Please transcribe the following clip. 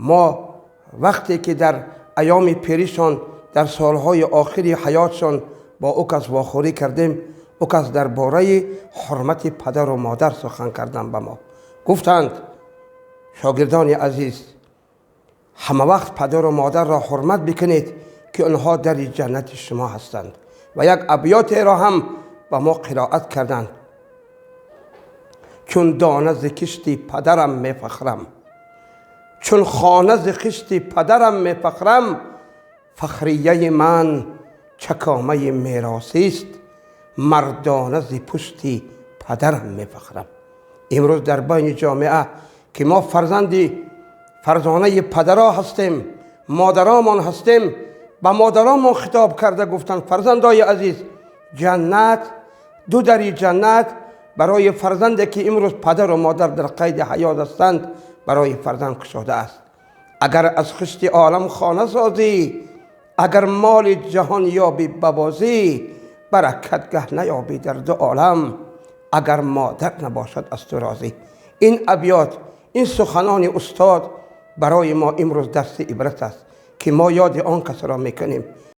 ما وقتی که در ایام پیریشان در سالهای آخری حیاتشان با او کس واخوری کردیم، او کس درباره حرمت پدر و مادر سخن کردن به ما. گفتند شاگردان عزیز، همه وقت پدر و مادر را حرمت بکنید که آنها در جنت شما هستند. و یک ابیات را هم به ما قرائت کردند: چون دانه ز کشتی پدرم میفخرم، چون خانه ز خشتی پدرم میفخرم، فخریه من چکامه میراثی است، مردانه ز پشتی پدرم میفخرم. امروز در بین جامعه که ما فرزانه پدرها هستیم، مادرانمان هستیم، به مادرانمان خطاب کرده گفتند فرزندای عزیز، جنت، دو دری جنت برای فرزندی که امروز پدر و مادر در قید حیات هستند برای فرزند گشاده است. اگر از خشت عالم خانه سازی، اگر مال جهان یابی ببازی، برکت گه نیابی در دو عالم، اگر مادر نباشد از تو راضی. این ابیات، این سخنان استاد برای ما امروز درس عبرت است که ما یاد آن کس را میکنیم